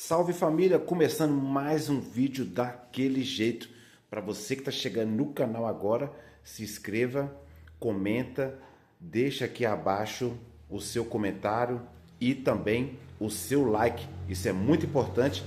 Salve família, começando mais um vídeo daquele jeito. Para você que está chegando no canal agora, se inscreva, comenta, deixa aqui abaixo o seu comentário e também o seu like. Isso é muito importante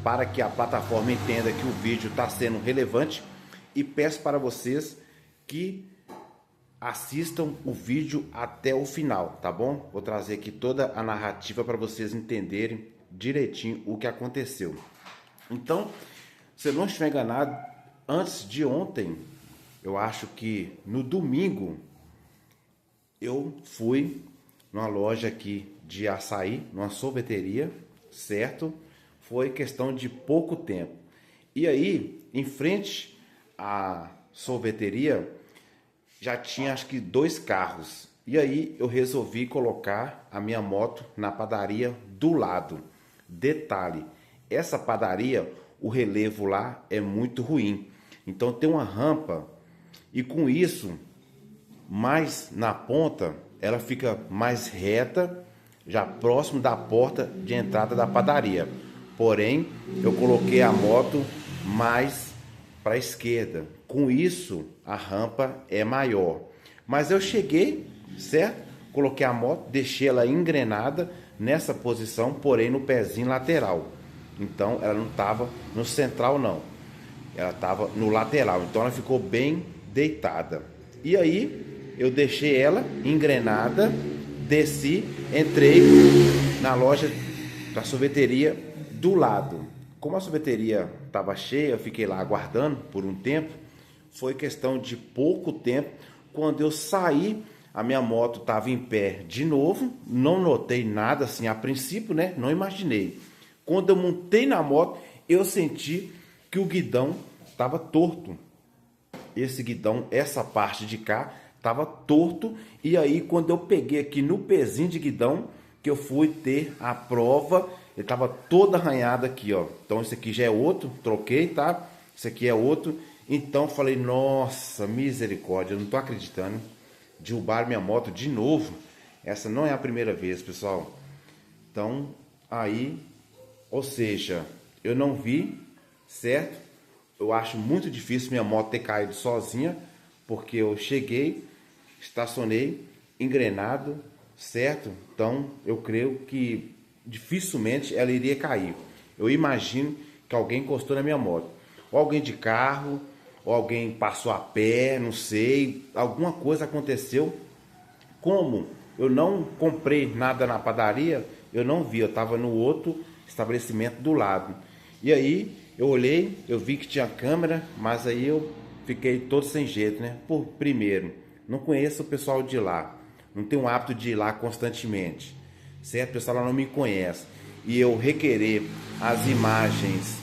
para que a plataforma entenda que o vídeo está sendo relevante, e peço para vocês que assistam o vídeo até o final, tá bom? Vou trazer aqui toda a narrativa para vocês entenderem direitinho o que aconteceu. Então, se eu não estiver enganado, antes de ontem, eu acho que no domingo, eu fui numa loja aqui de açaí, numa sorveteria, certo? Foi questão de pouco tempo. E aí, em frente à sorveteria, já tinha acho que 2 carros. E aí eu resolvi colocar a minha moto na padaria do lado. Detalhe, essa padaria, o relevo lá é muito ruim. Então tem uma rampa e com isso, mais na ponta, ela fica mais reta, já próximo da porta de entrada da padaria. Porém, eu coloquei a moto mais para a esquerda. Com isso, a rampa é maior. Mas eu cheguei, certo? Coloquei a moto, deixei ela engrenada nessa posição, porém no pezinho lateral. Então ela não estava no central não. Ela estava no lateral. Então ela ficou bem deitada. E aí eu deixei ela engrenada, desci, entrei na loja da sorveteria do lado. Como a sorveteria estava cheia, eu fiquei lá aguardando por um tempo. Foi questão de pouco tempo. Quando eu saí, a minha moto estava em pé de novo. Não notei nada assim a princípio, né? Não imaginei. Quando eu montei na moto, eu senti que o guidão estava torto. Esse guidão, essa parte de cá, estava torto. E aí, quando eu peguei aqui no pezinho de guidão, que eu fui ter a prova, ele estava todo arranhado aqui, ó. Então, esse aqui já é outro, troquei, tá? Esse aqui é outro. Então, falei, nossa, misericórdia, eu não tô acreditando. Derrubaram minha moto de novo. Essa não é a primeira vez, pessoal. Então, aí, ou seja, eu não vi, certo? Eu acho muito difícil minha moto ter caído sozinha, porque eu cheguei, estacionei, engrenado, certo? Então, eu creio que dificilmente ela iria cair. Eu imagino que alguém encostou na minha moto. Ou alguém de carro, ou alguém passou a pé, não sei. Alguma coisa aconteceu. Como eu não comprei nada na padaria, eu não vi. Eu estava no outro estabelecimento do lado. E aí, eu olhei, eu vi que tinha câmera, mas aí eu fiquei todo sem jeito, né? Primeiro, não conheço o pessoal de lá. Não tenho o hábito de ir lá constantemente, certo? O pessoal lá não me conhece. E eu requerer as imagens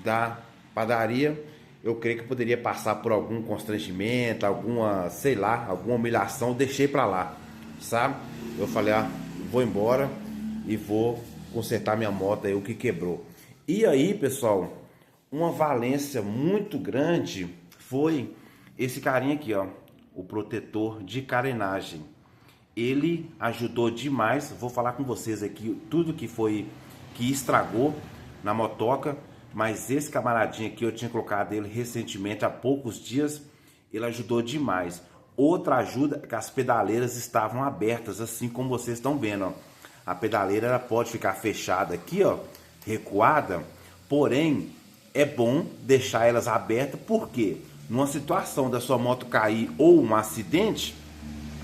da padaria, eu creio que poderia passar por algum constrangimento, alguma, sei lá, alguma humilhação. Eu deixei pra lá, sabe? Eu falei, vou embora e vou consertar minha moto aí, o que quebrou. E aí, pessoal, uma valência muito grande foi esse carinha aqui, ó, o protetor de carenagem. Ele ajudou demais. Vou falar com vocês aqui tudo que estragou na motoca, mas esse camaradinho aqui eu tinha colocado ele recentemente, há poucos dias. Ele ajudou demais. Outra ajuda é que as pedaleiras estavam abertas, assim como vocês estão vendo, ó. A pedaleira ela pode ficar fechada aqui, ó, recuada, porém é bom deixar elas abertas, porque numa situação da sua moto cair ou um acidente,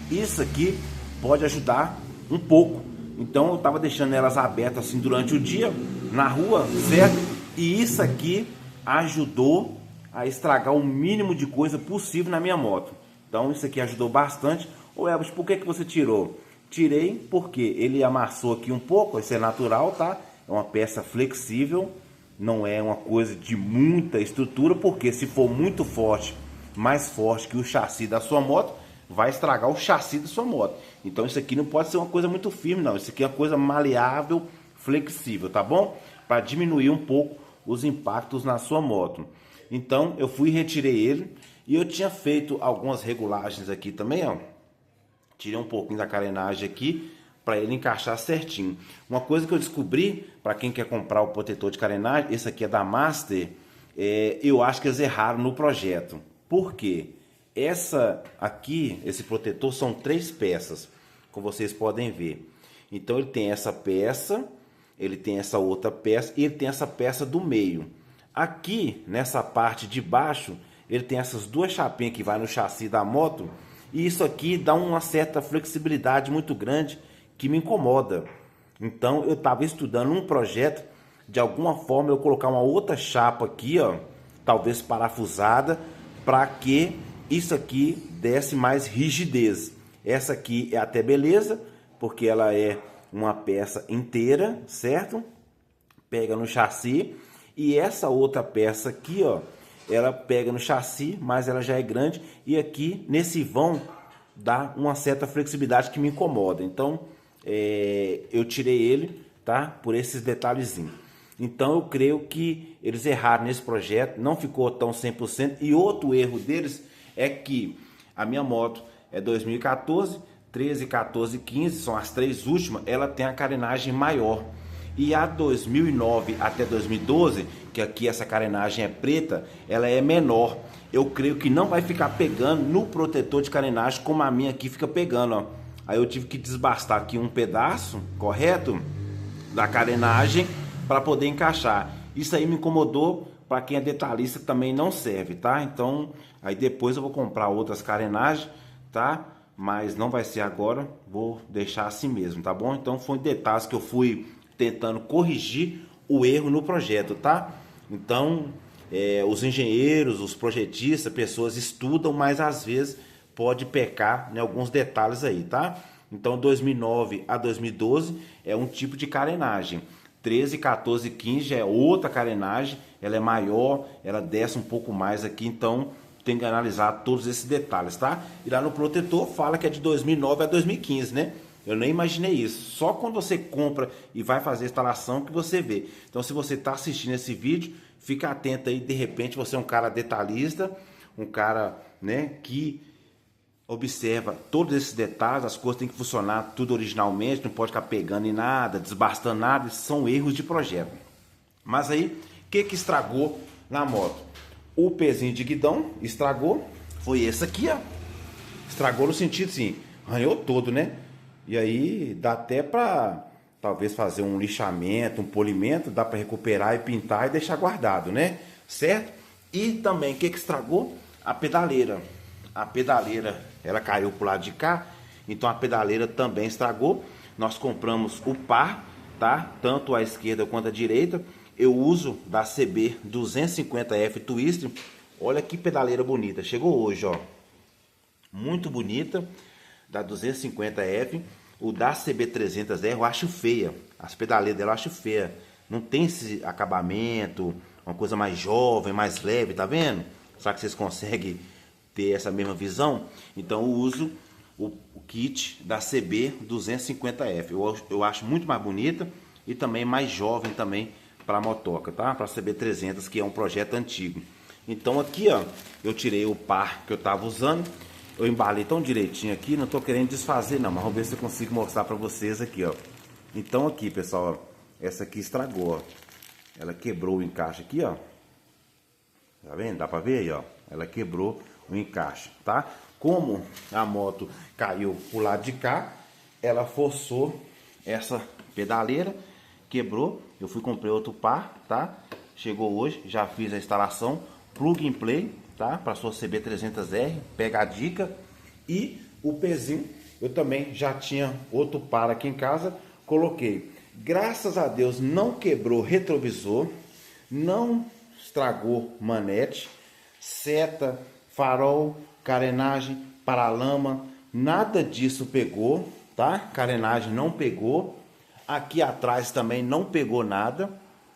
isso aqui pode ajudar um pouco. Então eu estava deixando elas abertas assim durante o dia na rua, certo? E isso aqui ajudou a estragar o mínimo de coisa possível na minha moto. Então isso aqui ajudou bastante. Ô Elvis, por que você tirou? Tirei porque ele amassou aqui um pouco, isso é natural, tá? É uma peça flexível, não é uma coisa de muita estrutura, porque se for muito forte, mais forte que o chassi da sua moto, vai estragar o chassi da sua moto. Então isso aqui não pode ser uma coisa muito firme, não. Isso aqui é uma coisa maleável, flexível, tá bom? Para diminuir um pouco os impactos na sua moto. Então eu fui e retirei ele. E eu tinha feito algumas regulagens aqui também, ó. Tirei um pouquinho da carenagem aqui para ele encaixar certinho. Uma coisa que eu descobri, para quem quer comprar o protetor de carenagem, esse aqui é da Master, eu acho que eles erraram no projeto. Por quê? Essa aqui, esse protetor, são 3 peças, como vocês podem ver. Então ele tem essa peça, ele tem essa outra peça e ele tem essa peça do meio. Aqui, nessa parte de baixo, ele tem essas 2 chapinhas que vai no chassi da moto. E isso aqui dá uma certa flexibilidade muito grande que me incomoda. Então eu estava estudando um projeto, de alguma forma eu colocar uma outra chapa aqui, ó, talvez parafusada, para que isso aqui desse mais rigidez. Essa aqui é até beleza, porque ela é uma peça inteira, certo? Pega no chassi. E essa outra peça aqui, ó, ela pega no chassi, mas ela já é grande. E aqui, nesse vão, dá uma certa flexibilidade que me incomoda. Então, eu tirei ele, tá? Por esses detalhezinhos. Então, eu creio que eles erraram nesse projeto. Não ficou tão 100%. E outro erro deles é que a minha moto é 2014, 13, 14 e 15, são as 3 últimas, ela tem a carenagem maior. E a 2009 até 2012, que aqui essa carenagem é preta, ela é menor. Eu creio que não vai ficar pegando no protetor de carenagem como a minha aqui fica pegando, ó. Aí eu tive que desbastar aqui um pedaço, correto? Da carenagem para poder encaixar. Isso aí me incomodou, para quem é detalhista também não serve, tá? Então, aí depois eu vou comprar outras carenagens, tá? Mas não vai ser agora, vou deixar assim mesmo, tá bom? Então foi detalhes que eu fui tentando corrigir o erro no projeto, tá? Então, os engenheiros, os projetistas, pessoas estudam, mas às vezes pode pecar em alguns detalhes aí, tá? Então, 2009 a 2012 é um tipo de carenagem. 13, 14 e 15 já é outra carenagem, ela é maior, ela desce um pouco mais aqui, então tem que analisar todos esses detalhes, tá? E lá no protetor fala que é de 2009 a 2015, né? Eu nem imaginei isso. Só quando você compra e vai fazer a instalação que você vê. Então, se você está assistindo esse vídeo, fica atento aí. De repente, você é um cara detalhista, um cara, né, que observa todos esses detalhes. As coisas têm que funcionar tudo originalmente, não pode ficar pegando em nada, desbastando nada. Isso são erros de projeto. Mas aí, o que estragou na moto? O pezinho de guidão estragou. Foi esse aqui, ó. Estragou no sentido assim, arranhou todo, né? E aí dá até para talvez fazer um lixamento, um polimento, dá para recuperar e pintar e deixar guardado, né? Certo? E também, o que estragou? A pedaleira. A pedaleira, ela caiu pro lado de cá, então a pedaleira também estragou. Nós compramos o par, tá? Tanto a esquerda quanto a direita. Eu uso da CB 250F Twister. Olha que pedaleira bonita. Chegou hoje, ó. Muito bonita. Da 250F. O da CB300R eu acho feia. As pedaleiras dela eu acho feia. Não tem esse acabamento. Uma coisa mais jovem, mais leve, tá vendo? Será que vocês conseguem ter essa mesma visão? Então eu uso o kit da CB250F. Eu acho muito mais bonita e também mais jovem também para a motoca, tá? Para a CB300, que é um projeto antigo. Então aqui, ó, eu tirei o par que eu tava usando. Eu embalei tão direitinho aqui, não tô querendo desfazer não, mas vamos ver se eu consigo mostrar para vocês aqui, ó. Então aqui, pessoal, ó, essa aqui estragou, ó. Ela quebrou o encaixe aqui, ó. Tá vendo? Dá para ver aí, ó. Ela quebrou o encaixe, tá? Como a moto caiu pro lado de cá, ela forçou essa pedaleira, quebrou. Eu fui comprei outro par, tá? Chegou hoje, já fiz a instalação, plug and play, tá? Para sua CB300R, pega a dica. E o pezinho, eu também já tinha outro par aqui em casa, coloquei. Graças a Deus não quebrou retrovisor, não estragou manete, seta, farol, carenagem, paralama, nada disso pegou, tá? Carenagem não pegou. Aqui atrás também não pegou nada,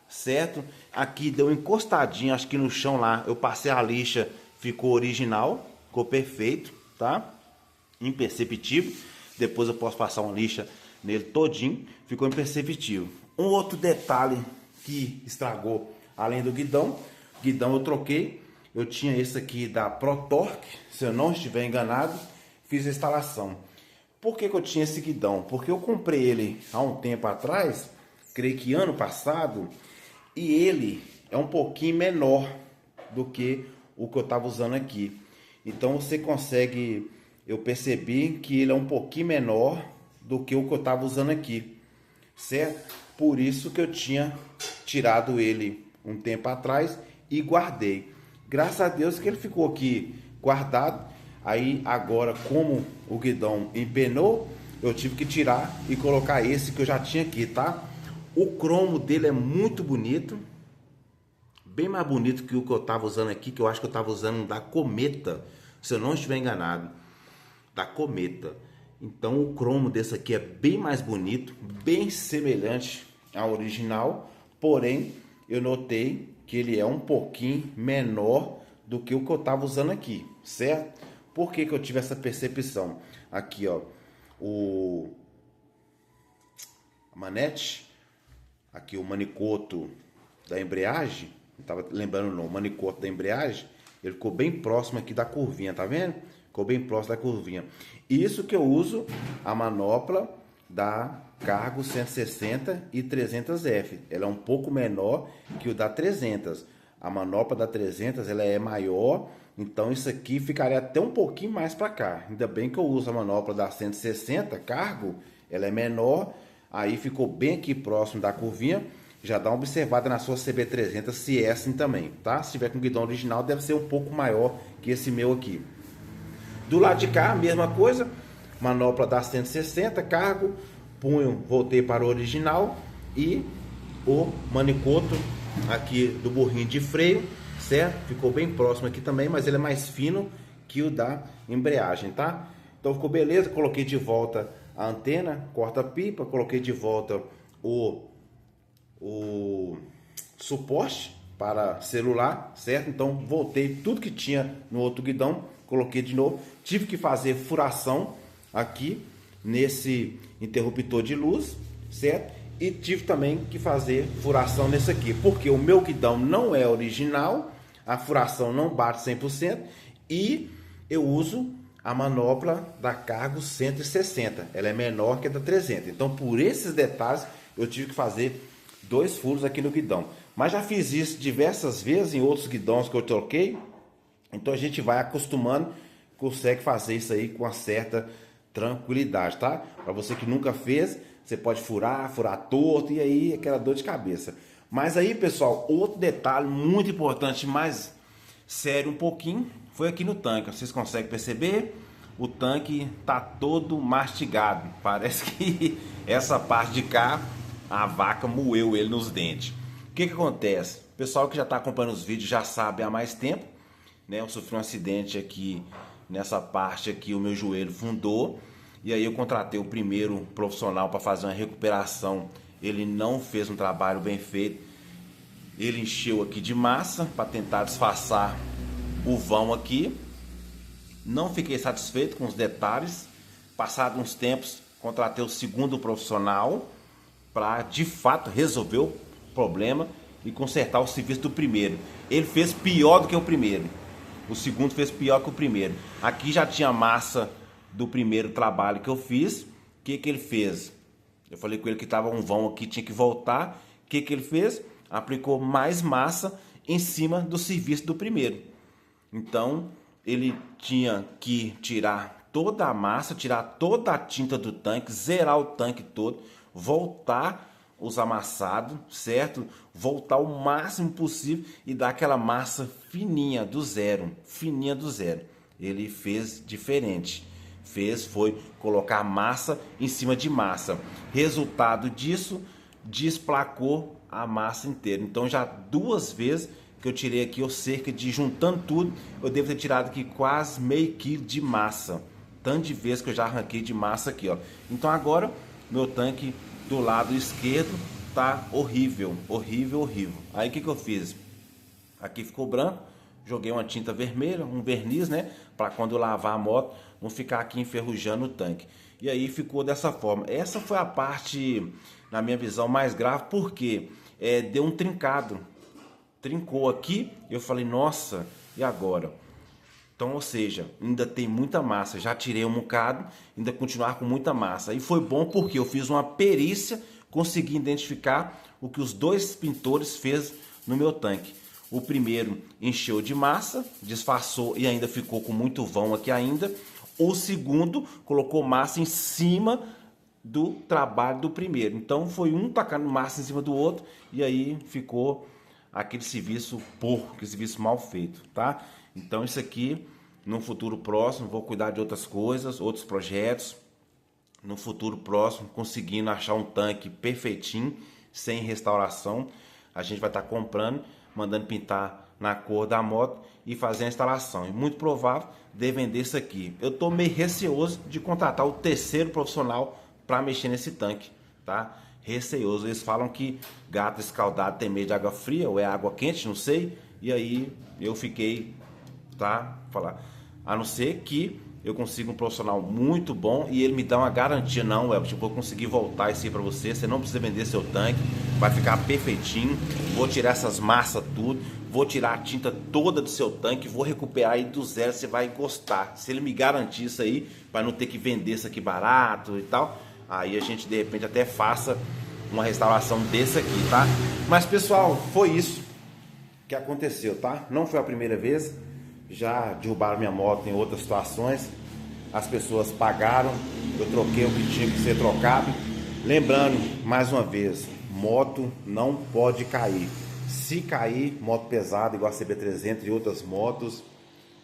certo? Aqui deu encostadinho, acho que no chão lá, eu passei a lixa, ficou original, ficou perfeito, tá? Imperceptível. Depois eu posso passar uma lixa nele todinho, ficou imperceptível. Um outro detalhe que estragou, além do guidão eu troquei. Eu tinha esse aqui da ProTorque, se eu não estiver enganado, fiz a instalação. Por que que eu tinha esse guidão? Porque eu comprei ele há um tempo atrás, creio que ano passado, e ele é um pouquinho menor do que o que eu estava usando aqui. Então você consegue, eu percebi que ele é um pouquinho menor do que o que eu estava usando aqui, certo? Por isso que eu tinha tirado ele um tempo atrás e guardei. Graças a Deus que ele ficou aqui guardado. Aí agora, como o guidão empenou, eu tive que tirar e colocar esse que eu já tinha aqui, tá? O cromo dele é muito bonito, bem mais bonito que o que eu estava usando aqui, que eu acho que eu estava usando da Cometa, se eu não estiver enganado, da Cometa. Então o cromo desse aqui é bem mais bonito, bem semelhante ao original, porém eu notei que ele é um pouquinho menor do que o que eu estava usando aqui, certo? Por que que eu tive essa percepção? Aqui, ó, a manete, aqui o manicoto da embreagem, não estava lembrando não, o manicoto da embreagem, ele ficou bem próximo aqui da curvinha, tá vendo? Ficou bem próximo da curvinha. Isso que eu uso a manopla da Cargo 160 e 300F. Ela é um pouco menor que o da 300. A manopla da 300 ela é maior, então isso aqui ficaria até um pouquinho mais para cá. Ainda bem que eu uso a manopla da 160 Cargo, ela é menor, aí ficou bem aqui próximo da curvinha. Já dá uma observada na sua CB300 se é assim também, tá? Se tiver com guidão original deve ser um pouco maior que esse meu aqui. Do lado de cá, mesma coisa, manopla da 160, cargo, punho, voltei para o original e o manicoto aqui do burrinho de freio, certo? Ficou bem próximo aqui também, mas ele é mais fino que o da embreagem, tá? Então ficou beleza, coloquei de volta a antena, corta-pipa, coloquei de volta o suporte para celular, certo? Então voltei tudo que tinha no outro guidão, coloquei de novo, tive que fazer furação aqui nesse interruptor de luz, certo? E tive também que fazer furação nesse aqui, porque o meu guidão não é original, a furação não bate 100% e eu uso a manopla da Cargo 160, ela é menor que a da 300. Então por esses detalhes eu tive que fazer 2 furos aqui no guidão. Mas já fiz isso diversas vezes em outros guidões que eu troquei. Então a gente vai acostumando, consegue fazer isso aí com uma certa tranquilidade, tá? Para você que nunca fez, você pode furar torto e aí aquela dor de cabeça. Mas aí, pessoal, outro detalhe muito importante, mais sério um pouquinho, foi aqui no tanque. Vocês conseguem perceber? O tanque tá todo mastigado. Parece que essa parte de cá a vaca moeu ele nos dentes. O que que acontece? O pessoal que já está acompanhando os vídeos já sabe há mais tempo, né? Eu sofri um acidente aqui nessa parte aqui, o meu joelho fundou e aí eu contratei o primeiro profissional para fazer uma recuperação. Ele não fez um trabalho bem feito. Ele encheu aqui de massa para tentar disfarçar o vão aqui. Não fiquei satisfeito com os detalhes. Passados uns tempos, contratei o segundo profissional para de fato resolver o problema e consertar o serviço do primeiro. Ele fez pior do que o primeiro. O segundo fez pior que o primeiro. Aqui já tinha massa do primeiro trabalho que eu fiz. O que que ele fez? Eu falei com ele que estava um vão aqui, tinha que voltar. O que que ele fez? Aplicou mais massa em cima do serviço do primeiro. Então ele tinha que tirar toda a massa, tirar toda a tinta do tanque, zerar o tanque todo, voltar os amassados, certo? Voltar o máximo possível e dar aquela massa fininha do zero, fininha do zero. Ele fez diferente. Foi colocar massa em cima de massa. Resultado disso, desplacou a massa inteira. Então já 2 vezes que eu tirei aqui, ou cerca de, juntando tudo, eu devo ter tirado aqui quase meio quilo de massa. Tanto de vezes que eu já arranquei de massa aqui, ó. Então agora meu tanque do lado esquerdo tá horrível, horrível, horrível. Aí o que que eu fiz? Aqui ficou branco, joguei uma tinta vermelha, um verniz, né? Para quando eu lavar a moto, não ficar aqui enferrujando o tanque. E aí ficou dessa forma. Essa foi a parte, na minha visão, mais grave, porque deu um trincado. Trincou aqui, eu falei, nossa, e agora? Então, ou seja, ainda tem muita massa. Já tirei um bocado, ainda continuar com muita massa. E foi bom porque eu fiz uma perícia, consegui identificar o que os dois pintores fez no meu tanque. O primeiro encheu de massa, disfarçou e ainda ficou com muito vão aqui ainda. O segundo colocou massa em cima do trabalho do primeiro. Então foi um tacando massa em cima do outro e aí ficou aquele serviço porco, aquele serviço mal feito, tá? Então isso aqui, no futuro próximo, vou cuidar de outras coisas, outros projetos. No futuro próximo, conseguindo achar um tanque perfeitinho, sem restauração, a gente vai estar comprando, mandando pintar na cor da moto e fazer a instalação. E muito provável de vender isso aqui. Eu estou meio receoso de contratar o terceiro profissional para mexer nesse tanque, tá? Receoso. Eles falam que gato escaldado tem medo de água fria ou é água quente, não sei. E aí eu fiquei, tá? Falar, a não ser que eu consiga um profissional muito bom e ele me dá uma garantia, não, Elvis, eu vou conseguir voltar isso aí para você, você não precisa vender seu tanque, vai ficar perfeitinho, vou tirar essas massas tudo, vou tirar a tinta toda do seu tanque, vou recuperar aí do zero, você vai gostar. Se ele me garantir isso aí, para não ter que vender isso aqui barato e tal, aí a gente de repente até faça uma restauração desse aqui, tá? Mas pessoal, foi isso que aconteceu, tá? Não foi a primeira vez. Já derrubaram minha moto em outras situações, as pessoas pagaram, eu troquei o que tinha que ser trocado. Lembrando, mais uma vez, moto não pode cair. Se cair, moto pesada, igual a CB300 e outras motos,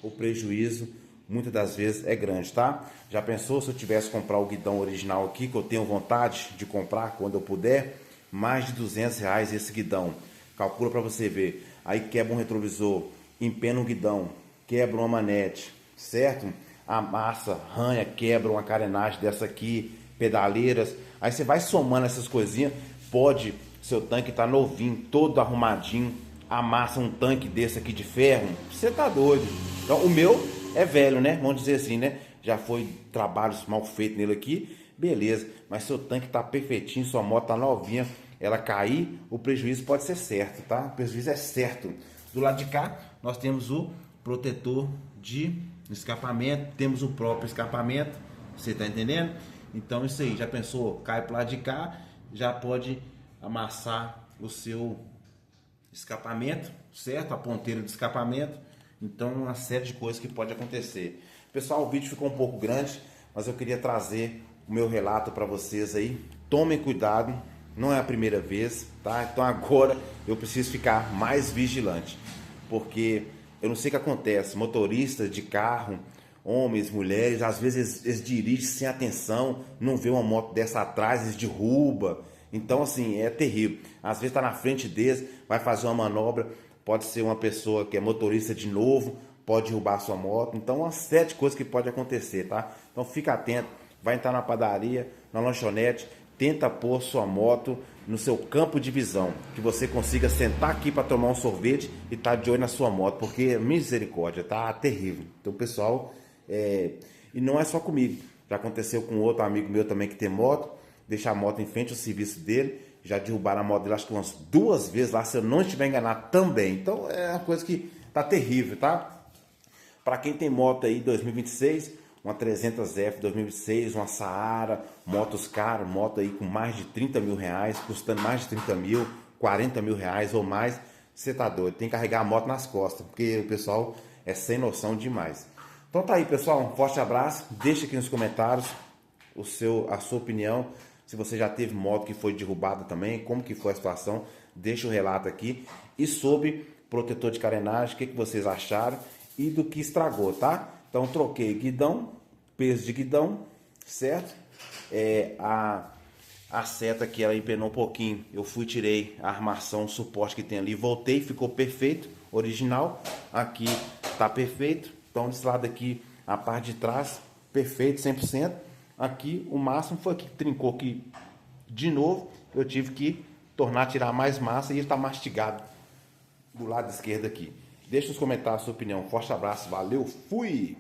o prejuízo muitas das vezes é grande, tá? Já pensou se eu tivesse que comprar o guidão original aqui, que eu tenho vontade de comprar quando eu puder, mais de R$200 esse guidão. Calcula para você ver, aí quebra um retrovisor, empena um guidão, quebra uma manete, certo? A massa arranha, quebra uma carenagem dessa aqui, pedaleiras. Aí você vai somando essas coisinhas, pode seu tanque tá novinho, todo arrumadinho, amassa um tanque desse aqui de ferro, você tá doido. Então o meu é velho, né? Vamos dizer assim, né? Já foi trabalhos mal feitos nele aqui, beleza. Mas seu tanque tá perfeitinho, sua moto tá novinha, ela cair, o prejuízo pode ser certo, tá? O prejuízo é certo. Do lado de cá, nós temos o protetor de escapamento, temos o próprio escapamento, você tá entendendo? Então isso aí, já pensou, cai pro lado de cá, já pode amassar o seu escapamento, certo? A ponteira do escapamento, então uma série de coisas que pode acontecer. Pessoal, o vídeo ficou um pouco grande, mas eu queria trazer o meu relato para vocês aí. Tomem cuidado, não é a primeira vez, tá? Então agora eu preciso ficar mais vigilante, porque eu não sei o que acontece, motoristas de carro, homens, mulheres, às vezes eles dirigem sem atenção, não vê uma moto dessa atrás, eles derrubam. Então assim, é terrível. Às vezes está na frente deles, vai fazer uma manobra, pode ser uma pessoa que é motorista de novo, pode derrubar a sua moto. Então uma série de coisas que pode acontecer, tá? Então fica atento, vai entrar na padaria, na lanchonete, tenta pôr sua moto no seu campo de visão, que você consiga sentar aqui para tomar um sorvete e estar de olho na sua moto, porque misericórdia, tá terrível. Então pessoal, e não é só comigo, já aconteceu com outro amigo meu também que tem moto, deixa a moto em frente ao serviço dele, já derrubaram a moto dele acho que umas 2 vezes lá, se eu não estiver enganado também. Então é uma coisa que tá terrível, tá? Para quem tem moto aí 2026, uma 300F 2026, uma Saara, motos caras, moto aí com mais de 30 mil reais, custando mais de 30 mil, 40 mil reais ou mais, você tá doido, tem que carregar a moto nas costas, porque o pessoal é sem noção demais. Então tá aí pessoal, um forte abraço, deixa aqui nos comentários a sua opinião, se você já teve moto que foi derrubada também, como que foi a situação, deixa o relato aqui, e sobre protetor de carenagem, o que vocês acharam e do que estragou, tá? Então troquei guidão, peso de guidão, certo? A seta que ela empenou um pouquinho, eu fui, tirei a armação, o suporte que tem ali, voltei, ficou perfeito, original. Aqui tá perfeito, então desse lado aqui, a parte de trás, perfeito, 100%. Aqui o máximo foi que trincou aqui de novo, eu tive que tornar, tirar mais massa e ele tá mastigado do lado esquerdo aqui. Deixa nos comentários a sua opinião. Forte abraço, valeu, fui!